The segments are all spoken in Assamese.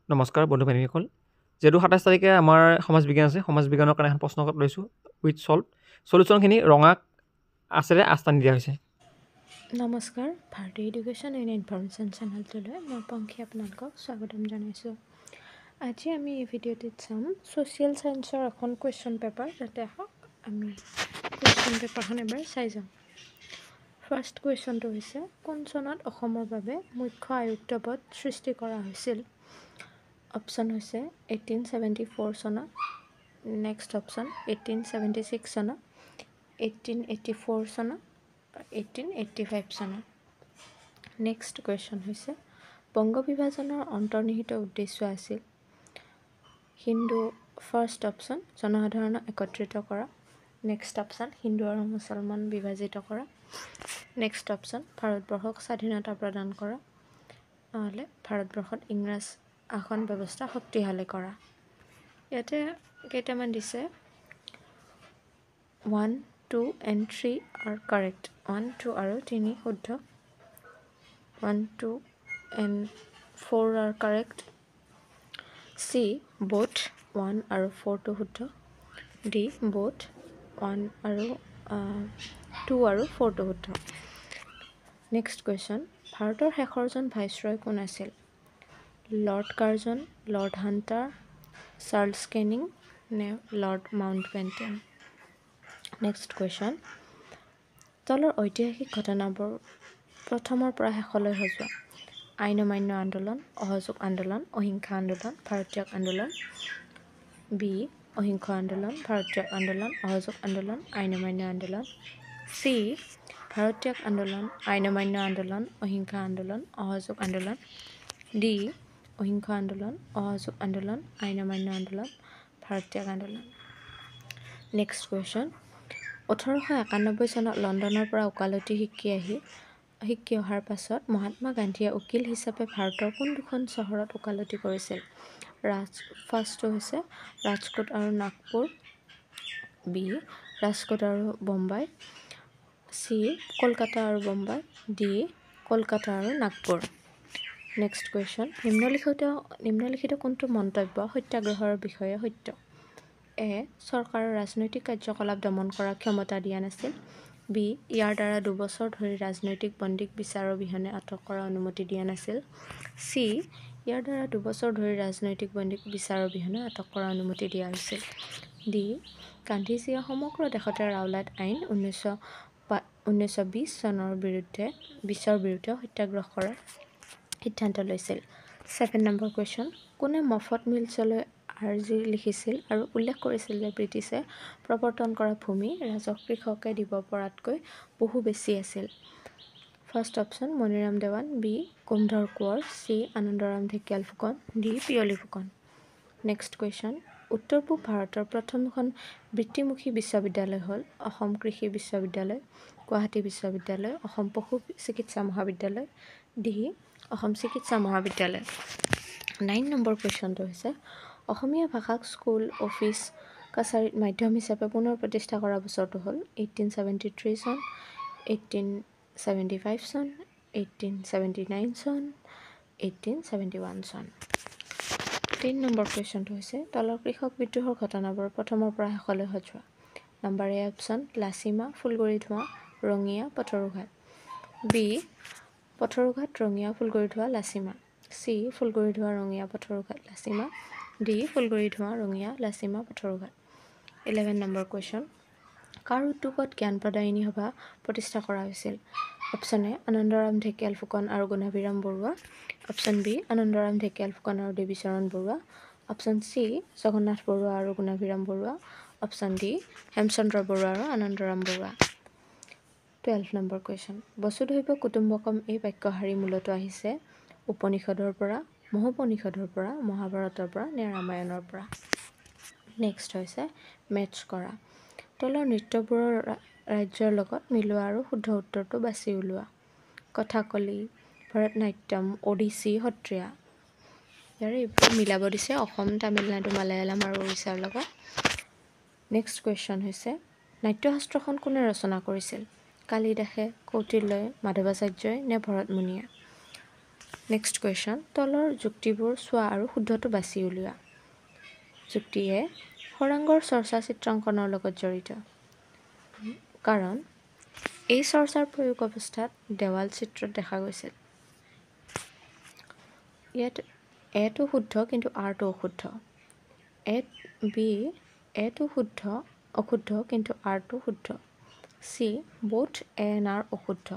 নমস্কাৰ বন্ধু বান্ধৱীসকল। যিহেতু ২৭ তাৰিখে আমাৰ সমাজ বিজ্ঞান আছে, সমাজ বিজ্ঞানৰ কাৰণে এখন প্ৰশ্ন লৈছোঁ উইথ চলিউশ্যনখিনি ৰঙা আছেৰে আস্থানি দিয়া হৈছে। নমস্কাৰ, ভাৰতীয় এডুকেশ্যন এণ্ড ইনফৰমেশ্যন চেনেলটোলৈ মই পংখী আপোনালোকক স্বাগতম জনাইছোঁ। আজি আমি এই ভিডিঅ'টিত চাম ছ'চিয়েল ছায়েন্সৰ এখন কুৱেশ্যন পেপাৰ, যাতে আহক আমি কুৱেশ্যন পেপাৰখন এবাৰ চাই যাম। ফাৰ্ষ্ট কুৱেশ্যনটো হৈছে, কোন চনত অসমৰ বাবে মুখ্য আয়ুক্ত পদ সৃষ্টি কৰা হৈছিল? অপশ্যন হৈছে 1874 চনত, নেক্সট অপশ্যন 1876 চনত, 1884 চনত, 1885 চনত। নেক্সট কুৱেশ্যন হৈছে, বংগ বিভাজনৰ অন্তৰ্নিহিত উদ্দেশ্য আছিল? হিন্দু ফাৰ্ষ্ট অপশ্যন জনসাধাৰণক একত্ৰিত কৰা, নেক্সট অপশ্যন হিন্দু আৰু মুছলমান বিভাজিত কৰা, নেক্সট অপশ্যন ভাৰতবৰ্ষক স্বাধীনতা প্ৰদান কৰা, নহ'লে ভাৰতবৰ্ষত ইংৰাজ শাসন ব্যৱস্থা শক্তিশালী কৰা। ইয়াতে কেইটামান দিছে, 1, 2 and 3 are correct. 1, 2 আৰু 3 শুদ্ধ। 1, 2 and 4 are correct. C, both 1 আৰু 4টো শুদ্ধ। D, both 1 আৰু 2 আৰু 4টো শুদ্ধ। নেক্সট কুৱেশ্যন, ভাৰতৰ শেষৰজন ভাইচৰয় কোন আছিল? Lord Curzon, lord Hunter, Charles Canning নে লৰ্ড মাউণ্টবেটেন? নেক্সট কুৱেশ্যন, তলৰ ঐতিহাসিক ঘটনাবোৰ প্ৰথমৰ পৰা শেষলৈ সজোৱা। আইন অমান্য আন্দোলন, অসহযোগ আন্দোলন, অহিংসা আন্দোলন, ভাৰতীয় আন্দোলন। বি, অহিংসা আন্দোলন, ভাৰতীয় আন্দোলন, অসহযোগ আন্দোলন, আইন অমান্য আন্দোলন। চি, ভাৰতীয় আন্দোলন, আইন অমান্য আন্দোলন, অহিংসা আন্দোলন, অসহযোগ আন্দোলন। ডি, অহিংসা আন্দোলন, অসহযোগ আন্দোলন, আইন অমান্য আন্দোলন, ভাৰতীয় আন্দোলন। নেক্সট কুৱেশ্যন, 1891 চনত লণ্ডনৰ পৰা ওকালতি শিকি অহাৰ পাছত মহাত্মা গান্ধীয়ে উকিল হিচাপে ভাৰতৰ কোন দুখন চহৰত ওকালতি কৰিছিল? ফাৰ্ষ্টটো হৈছে ৰাজকোট আৰু নাগপুৰ, বি, ৰাজকোট আৰু বোম্বাই, চি, কলকাতা আৰু বোম্বাই, ডি, কলকাতা আৰু নাগপুৰ। নেক্সট কুৱেশ্যন, নিম্নলিখিত কোনটো মন্তব্য সত্যাগ্ৰহৰ বিষয়ে সত্য? এ, চৰকাৰৰ ৰাজনৈতিক কাৰ্যকলাপ দমন কৰাৰ ক্ষমতা দিয়া নাছিল। বি, ইয়াৰ দ্বাৰা 2 বছৰ ধৰি ৰাজনৈতিক বন্দীক বিচাৰৰ অবিহনে আটক কৰাৰ অনুমতি দিয়া নাছিল। চি, ইয়াৰ দ্বাৰা 2 বছৰ ধৰি ৰাজনৈতিক বন্দীক বিচাৰৰ অবিহনে আটক কৰাৰ অনুমতি দিয়া হৈছিল। ডি, গান্ধীজীয়ে সমগ্ৰ দেশতে ৰাওলাট আইন 1920 চনৰ বিৰুদ্ধে সত্যাগ্ৰহ কৰাৰ সিদ্ধান্ত লৈছিল। 7 নম্বৰ কুৱেশ্যন, কোনে মফত মিলছলৈ আৰ্জি লিখিছিল আৰু উল্লেখ কৰিছিল যে ব্ৰিটিছে প্ৰৱৰ্তন কৰা ভূমি ৰাজহ কৃষকে দিব পৰাতকৈ বহু বেছি আছিল? First option Maniram Dewan, B, Kumudhar Konwar, C, Anandaram Dhekial Phukan, D, Piyali Phukan. Next question, উত্তৰ পূব ভাৰতৰ প্ৰথমখন বৃত্তিমুখী বিশ্ববিদ্যালয় হ'ল? অসম কৃষি বিশ্ববিদ্যালয়, গুৱাহাটী বিশ্ববিদ্যালয়, অসম পশু চিকিৎসা মহাবিদ্যালয়, ডি, অসম চিকিৎসা মহাবিদ্যালয়। 9 নম্বৰ কুৱেশ্যনটো হৈছে, অসমীয়া ভাষাক স্কুল, অফিচ, কাছাৰীত মাধ্যম হিচাপে পুনৰ প্ৰতিষ্ঠা কৰা বছৰটো হ'ল? 1873 চন, 1875 চন, 1879 চন, 1871 চন। 3 নম্বৰ কুৱেশ্যনটো হৈছে, তলৰ কৃষক বিদ্ৰোহৰ ঘটনাবোৰ প্ৰথমৰ পৰা শেষলৈ সজোৱা। নম্বৰ এ অপশ্যন লাচিমা, ফুলগুৰি ধোঁৱা, ৰঙিয়া, পথৰুঘাট। বি, পথৰুঘাট, ৰঙিয়া, ফুলগুৰি ধোঁৱা, লাচিমা। চি, ফুলগুৰি ধোঁৱা, ৰঙিয়া, পথৰুঘাট, লাচিমা। ডি, ফুলগুৰি ধোঁৱা, ৰঙিয়া, লাচিমা, পথৰুঘাট। 11 নম্বৰ কুৱেশ্যন, কাৰ উদ্যোগত জ্ঞান প্ৰদায়িনী সভা প্ৰতিষ্ঠা কৰা হৈছিল? অপশ্যন এ, আনন্দৰাম ঢেকিয়াল ফুকন আৰু গুণাভিৰাম বৰুৱা। অপশ্যন বি, আনন্দৰাম ঢেকিয়াল ফুকন আৰু দেৱীচৰণ বৰুৱা। অপশ্যন চি, জগন্নাথ বৰুৱা আৰু গুণাভিৰাম বৰুৱা। অপশ্যন ডি, হেমচন্দ্ৰ বৰুৱা আৰু আনন্দৰাম বৰুৱা। 12 নম্বৰ কুৱেশ্যন, বসুধৈৱ কুটুম্বকম এই বাক্যশাৰী মূলতঃ আহিছে উপনিষদৰ পৰা, মহোপনিষদৰ পৰা, মহাভাৰতৰ পৰা নে ৰামায়ণৰ পৰা? নেক্সট হৈছে মেটছ কৰা। তলৰ নৃত্যবোৰৰ ৰাজ্যৰ লগত মিলোৱা আৰু শুদ্ধ উত্তৰটো বাছি উলিওৱা। কথাকলি, ভৰতনাট্যম, ওডিচী, সত্ৰীয়া। ইয়াৰে এইবোৰ মিলাব দিছে অসম, তামিলনাডু, মালায়ালাম আৰু উৰিষ্যাৰ লগত। নেক্সট কুৱেশ্যন হৈছে, নাট্যশাস্ত্ৰখন কোনে ৰচনা কৰিছিল? কালিদাসে, কৌটিল্যই, মাধৱাচাৰ্যই নে ভৰতমুনিয়ে? নেক্সট কুৱেশ্যন তলৰ যুক্তিবোৰ চোৱা আৰু শুদ্ধটো বাছি উলিওৱা যুক্তি এ খৰাংগৰ চৰ্চা চিত্ৰাংকনৰ লগত জড়িত কাৰণ এই চৰ্চাৰ প্ৰয়োগ অৱস্থাত দেৱাল চিত্ৰত দেখা গৈছিল ইয়াত এটো শুদ্ধ কিন্তু আৰটো অশুদ্ধ এটো শুদ্ধ অশুদ্ধ কিন্তু আৰটো শুদ্ধ C both A and R অশুদ্ধ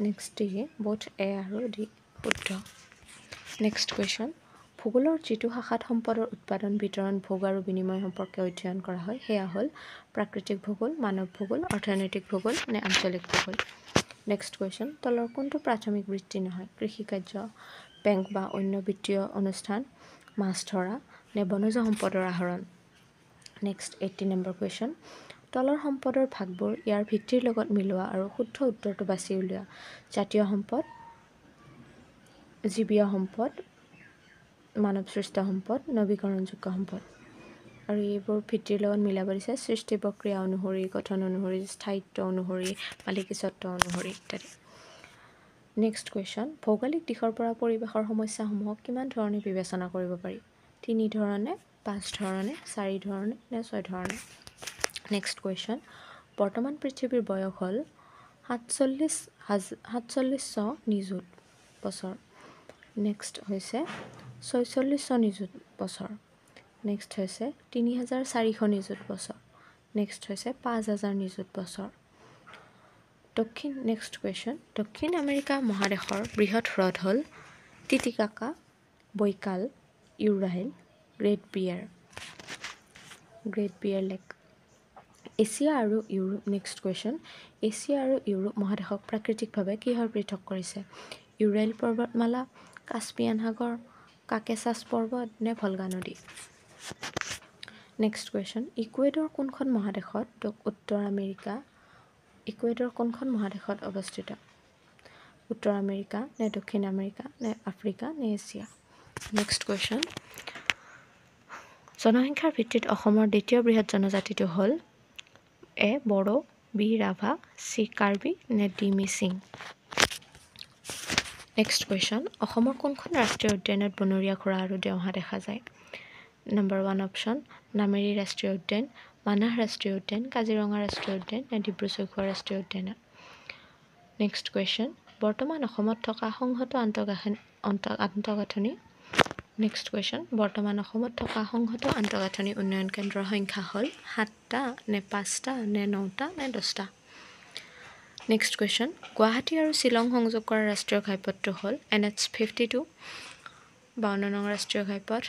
নেক্সট ডি বোথ এ আৰু ডি শুদ্ধ নেক্সট কুৱেশ্যন ভূগোলৰ যিটো শাখাত সম্পদৰ উৎপাদন বিতৰণ ভোগ আৰু বিনিময় সম্পৰ্কে অধ্যয়ন কৰা হয় সেয়া হ'ল প্ৰাকৃতিক ভূগোল মানৱ ভূগোল অৰ্থনৈতিক ভূগোল নে আঞ্চলিক ভূগোল নেক্সট কুৱেশ্যন তলৰ কোনটো প্ৰাথমিক বৃত্তি নহয় কৃষিকাৰ্য বেংক বা অন্য বিত্তীয় অনুষ্ঠান মাছ ধৰা নে বনজ সম্পদৰ আহৰণ নেক্সট 80 নম্বৰ কুৱেশ্যন তলৰ সম্পদৰ ভাগবোৰ ইয়াৰ ভিত্তিৰ লগত মিলোৱা আৰু শুদ্ধ উত্তৰটো বাছি উলিওৱা জাতীয় সম্পদ জীৱীয় সম্পদ মানৱসৃষ্ট সম্পদ নৱীকৰণযোগ্য সম্পদ আৰু এইবোৰ ভিত্তিৰ লগত মিলাব দিছে সৃষ্টি প্ৰক্ৰিয়া অনুসৰি গঠন অনুসৰি স্থায়িত্ব অনুসৰি মালিকীস্বত্ব অনুসৰি ইত্যাদি নেক্সট কুৱেশ্যন ভৌগোলিক দিশৰ পৰা পৰিৱেশৰ সমস্যাসমূহক কিমান ধৰণে বিবেচনা কৰিব পাৰি 3 ধৰণে 5 ধৰণে 4 ধৰণে নে 6 ধৰণে নেক্সট কুৱেশ্যন বৰ্তমান পৃথিৱীৰ বয়স হ'ল 47,400 নিযুত বছৰ নেক্সট হৈছে 4600 নিযুত বছৰ নেক্সট হৈছে 3400 নিযুত বছৰ নেক্সট হৈছে 5000 নিযুত বছৰ নেক্সট কুৱেশ্যন দক্ষিণ আমেৰিকা মহাদেশৰ বৃহৎ হ্ৰদ হ'ল টিটিকাকা বৈকাল ইউৰাইল গ্ৰেট বিয়াৰ লেক এছিয়া আৰু ইউৰোপ নেক্সট কুৱেশ্যন এছিয়া আৰু ইউৰোপ মহাদেশক প্ৰাকৃতিকভাৱে কিহৰ পৃথক কৰিছে ইউৰাইল পৰ্বতমালা কাস্পিয়ান সাগৰ কাকেছাছ পৰ্বত নে ভলগা নদী নেক্সট কুৱেশ্যন ইকুৱেডৰ কোনখন মহাদেশত অৱস্থিত উত্তৰ আমেৰিকা নে দক্ষিণ আমেৰিকা নে আফ্ৰিকা নে এছিয়া নেক্সট কুৱেশ্যন জনসংখ্যাৰ ভিত্তিত অসমৰ দ্বিতীয় বৃহৎ জনজাতিটো হ'ল এ বড়ো বি ৰাভা চি কাৰ্বি নে ডি মিচিং নেক্সট কুৱেশ্যন অসমৰ কোনখন ৰাষ্ট্ৰীয় উদ্যানত বনৰীয়া ঘোঁৰা আৰু দেওহা দেখা যায় নম্বৰ 1 অপশ্যন নামেৰি ৰাষ্ট্ৰীয় উদ্যান মানাহ ৰাষ্ট্ৰীয় উদ্যান কাজিৰঙা ৰাষ্ট্ৰীয় উদ্যান নে ডিব্ৰু চৈখোৱা ৰাষ্ট্ৰীয় উদ্যান নেক্সট কুৱেশ্যন বৰ্তমান অসমত থকা সংহত আন্তঃগাঁথনি নেক্সট কুৱেশ্যন বৰ্তমান অসমত থকা সংহত আন্তঃগাঁথনি উন্নয়ন কেন্দ্ৰৰ সংখ্যা হ'ল 7টা নে 5টা নে 9টা নে 10টা নেক্সট কুৱেশ্যন গুৱাহাটী আৰু শ্বিলং সংযোগ কৰা ৰাষ্ট্ৰীয় ঘাইপথটো হ'ল NH 52 52 নং ৰাষ্ট্ৰীয় ঘাইপথ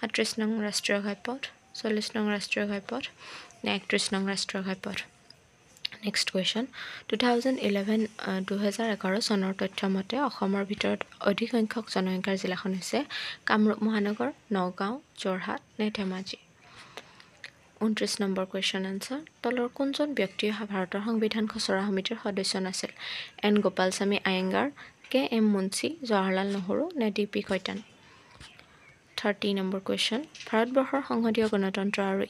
37 নং ৰাষ্ট্ৰীয় ঘাইপথ 40 নং ৰাষ্ট্ৰীয় ঘাইপথ নে 31 নং ৰাষ্ট্ৰীয় ঘাইপথ নেক্সট কুৱেশ্যন 2011 চনৰ তথ্য মতে অসমৰ ভিতৰত অধিক সংখ্যক জনসংখ্যাৰ জিলাখন হৈছে কামৰূপ মহানগৰ নগাঁও যোৰহাট নে ধেমাজি 29 নম্বৰ কুৱেশ্যন আনচাৰ তলৰ কোনজন ব্যক্তিয়ে ভাৰতৰ সংবিধান খচৰা সমিতিৰ সদস্য নাছিল N Gopalaswami Ayyangar K M Munshi Jawaharlal Nehru নে D P Khaitan 30 number question ভাৰতবৰ্ষৰ সংসদীয় গণতন্ত্ৰ আৰু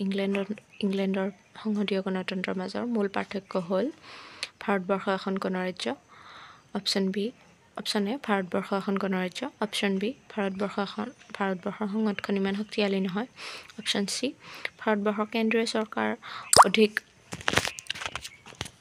ইংলেণ্ডৰ সংসদীয় গণতন্ত্ৰৰ মাজৰ মূল পাৰ্থক্য হ'ল ভাৰতবৰ্ষ এখন গণৰাজ্য অপশ্যন এ ভাৰতবৰ্ষ এখন গণৰাজ্য অপশ্যন বি ভাৰতবৰ্ষৰ সংসদখন ইমান শক্তিশালী নহয় অপশ্যন চি ভাৰতবৰ্ষৰ কেন্দ্ৰীয় চৰকাৰ অধিক